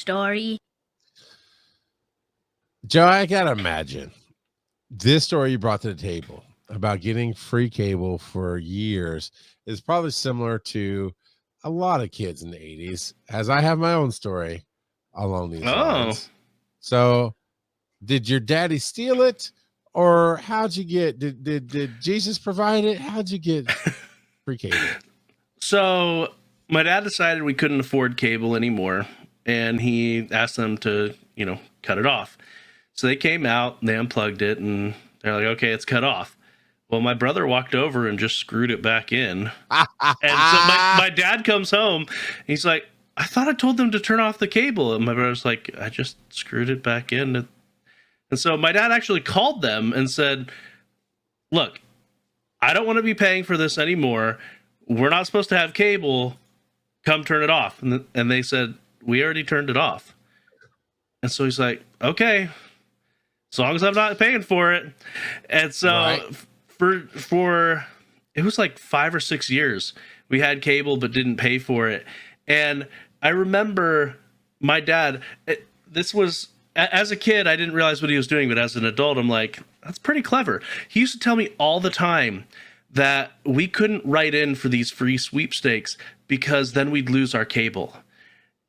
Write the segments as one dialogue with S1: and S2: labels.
S1: story?
S2: Joe, I gotta imagine this story you brought to the table about getting free cable for years is probably similar to a lot of kids in the 80s, as I have my own story along these lines. So, did your daddy steal it, or how'd you get? Did Jesus provide it? How'd you get free cable?
S3: So, my dad decided we couldn't afford cable anymore, and he asked them to, cut it off. So they came out, and they unplugged it, and they're like, okay, it's cut off. Well, my brother walked over and just screwed it back in. And so my dad comes home. He's like, I thought I told them to turn off the cable. And my brother's like, I just screwed it back in. And so my dad actually called them and said, look, I don't want to be paying for this anymore. We're not supposed to have cable. Come turn it off. And they said, we already turned it off. And so he's like, okay, as long as I'm not paying for it. And so for it was like 5 or 6 years we had cable but didn't pay for it. And I remember my dad, this was, as a kid I didn't realize what he was doing, but as an adult I'm like, that's pretty clever. He used to tell me all the time that we couldn't write in for these free sweepstakes because then we'd lose our cable.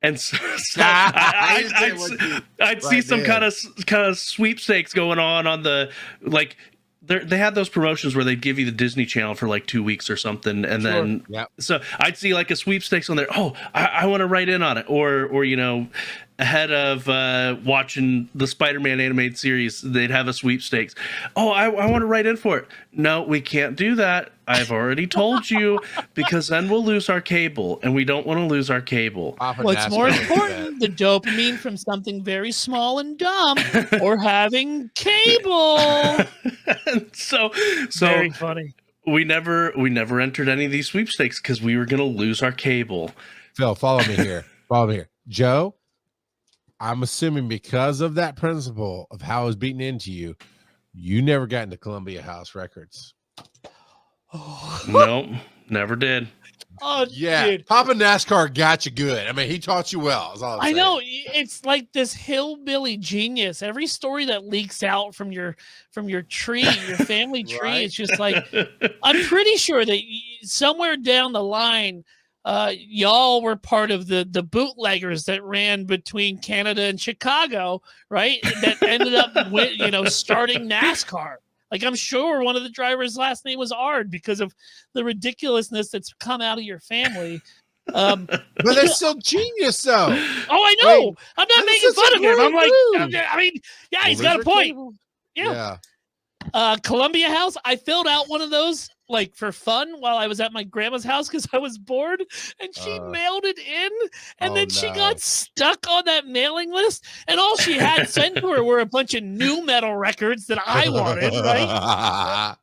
S3: And so I'd see some kind of sweepstakes going on the, like, they had those promotions where they'd give you the Disney Channel for like 2 weeks or something, and then so I'd see like a sweepstakes on there. Oh, I want to write in on it, or ahead of watching the Spider-Man animated series, they'd have a sweepstakes. Oh, I want to write in for it. No, we can't do that. I've already told you, because then we'll lose our cable, and we don't want to lose our cable.
S4: What's more important, the dopamine from something very small and dumb, or having cable.
S3: so
S4: very funny.
S3: We never entered any of these sweepstakes because we were going to lose our cable.
S2: Phil, follow me here. Joe, I'm assuming because of that principle of how it was beaten into you, you never got into Columbia House Records.
S3: Nope, never did.
S4: Oh,
S2: yeah,
S4: dude.
S2: Papa NASCAR got you good. I mean, he taught you well.
S4: I know, it's like this hillbilly genius. Every story that leaks out from your tree, your family tree, right? It's just like, I'm pretty sure that somewhere down the line, y'all were part of the bootleggers that ran between Canada and Chicago, right? That ended up with, starting NASCAR. Like, I'm sure one of the drivers' last name was Ard because of the ridiculousness that's come out of your family.
S2: But they're still genius, though.
S4: Oh, I know. I'm not making fun of him. I'm like, he's got a point. Yeah. Columbia House, I filled out one of those like for fun while I was at my grandma's house because I was bored, and she mailed it in, and then she got stuck on that mailing list, and all she had sent to her were a bunch of new metal records that I wanted, right?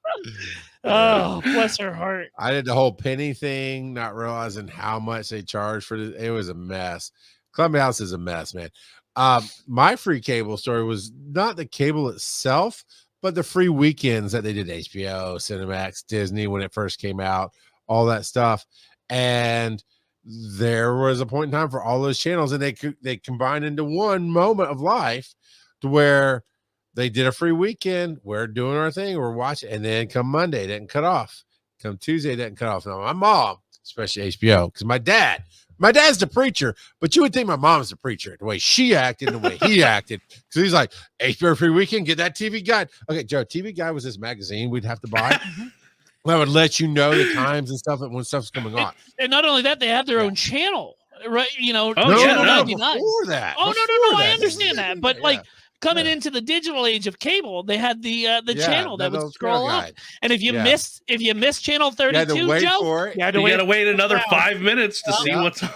S4: Oh, bless her heart.
S2: I did the whole penny thing, not realizing how much they charged for it. It was a mess. Columbia House is a mess, man. My free cable story was not the cable itself, but the free weekends that they did, HBO, Cinemax, Disney, when it first came out, all that stuff. And there was a point in time for all those channels, and they combined into one moment of life to where they did a free weekend. We're doing our thing. We're watching. And then come Monday, it didn't cut off. Come Tuesday, it didn't cut off. Now, my mom, especially HBO, because my dad's the preacher, but you would think my mom's the preacher, the way she acted, the way he acted. So he's like, HBO free weekend, get that TV Guide. Okay, Joe, TV Guide was this magazine we'd have to buy. That would let you know the times and stuff when stuff's coming on.
S4: And not only that, they have their own channel, right?
S2: Channel 99. Before that.
S4: Oh, no, I understand that. But coming into the digital age of cable, they had the channel that would scroll up. And if you miss channel 32, Joe,
S3: you gotta wait another 5 minutes to see what's on.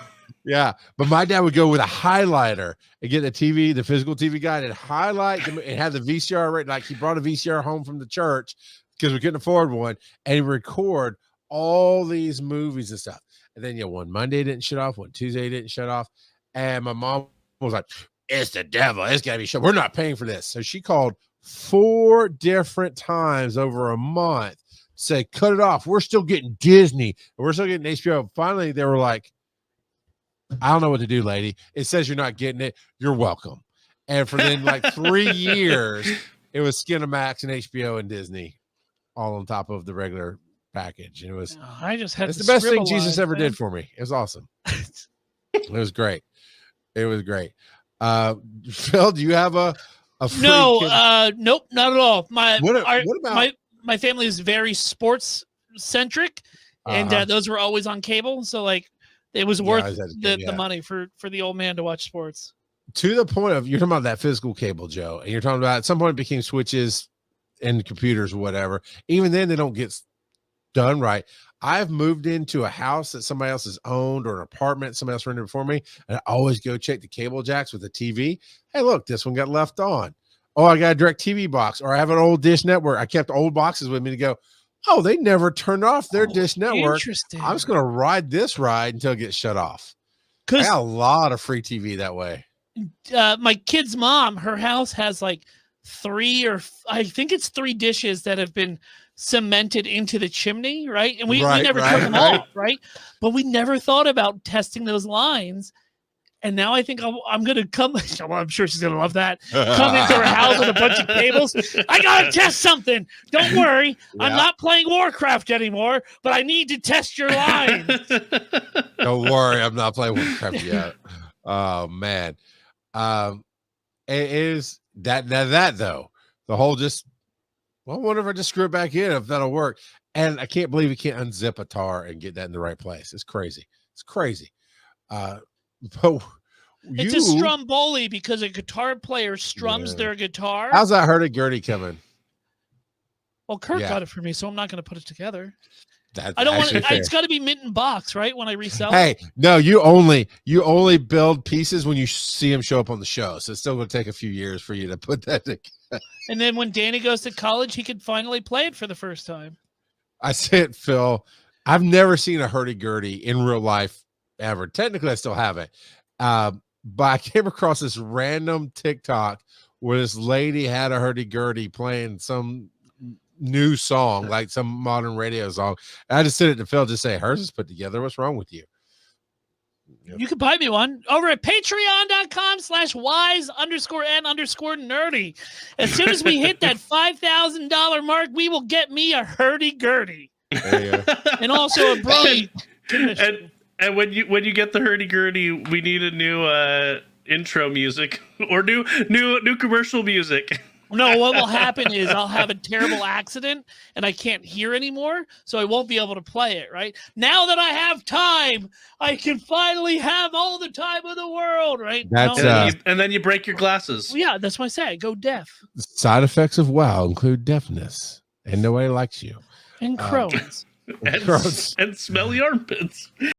S2: Yeah, but my dad would go with a highlighter and get the physical TV Guide, and highlight them and have the VCR right. Like, he brought a VCR home from the church because we couldn't afford one, and he record all these movies and stuff. And then one Monday didn't shut off, one Tuesday didn't shut off, and my mom was like, "It's the devil. It's got to be shut. We're not paying for this." So she called 4 different times over a month to say, "Cut it off. We're still getting Disney. And we're still getting HBO." Finally, they were like, I don't know what to do, lady. It says you're not getting it. You're welcome. And for then like 3 years, it was Skinamax and HBO and Disney all on top of the regular package. And it was,
S4: I just had
S2: it's
S4: to
S2: the best thing
S4: scribble
S2: Jesus
S4: lines,
S2: ever
S4: man.
S2: did for me. It was awesome. It was great. It was great. Phil, do you have a free kid?
S4: Nope, not at all.
S2: What about
S4: My family is very sports centric, and those were always on cable. So like, it was worth the money for the old man to watch sports.
S2: To the point of, you're talking about that physical cable, Joe, and you're talking about at some point it became switches and computers or whatever. Even then, they don't get done right. I've moved into a house that somebody else has owned, or an apartment somebody else rented before me, and I always go check the cable jacks with the TV. Hey, look, this one got left on. Oh, I got a direct TV box, or I have an old Dish Network. I kept old boxes with me to go, oh, they never turned off their Dish Network.
S4: Interesting.
S2: I'm just going to ride this ride until it gets shut off. I got a lot of free TV that way.
S4: My kid's mom, her house has like 3 dishes that have been cemented into the chimney, right? And we never took them off, right? But we never thought about testing those lines. And now I think I'm going to come. Well, I'm sure she's going to love that. Come into her house with a bunch of cables. I got to test something. Don't worry. Yeah. I'm not playing Warcraft anymore, but I need to test your lines.
S2: Don't worry. I'm not playing Warcraft yet. Oh, man. It is that though. The whole I wonder if I just screw it back in, if that'll work. And I can't believe you can't unzip a tar and get that in the right place. It's crazy. It's crazy. But
S4: it's a stromboli because a guitar player strums their guitar.
S2: How's that hurdy-gurdy coming?
S4: Well, Kurt got it for me, so I'm not going to put it together.
S2: That's
S4: I don't want it. It's got to be mint in box, right? When I resell.
S2: Hey, no, you only build pieces when you see them show up on the show. So it's still going to take a few years for you to put that together.
S4: And then when Danny goes to college, he can finally play it for the first time.
S2: I said, Phil, I've never seen a hurdy-gurdy in real life ever. Technically, I still haven't. But I came across this random TikTok where this lady had a hurdy-gurdy playing some new song, like some modern radio song. I just sent it to Phil to say, hers is put together. What's wrong with you?
S4: You can buy me one over at patreon.com/wise_n_nerdy. As soon as we hit that $5,000 mark, we will get me a hurdy-gurdy. And also a brony.
S3: And when you get the hurdy-gurdy, we need a new intro music or new commercial music.
S4: No, what will happen is I'll have a terrible accident and I can't hear anymore, so I won't be able to play it, right? Now that I have time, I can finally have all the time of the world, right?
S3: And then you break your glasses.
S4: Well, yeah, that's why I say I go deaf.
S2: Side effects of WoW include deafness, and nobody likes you.
S4: And crows.
S3: And smelly armpits.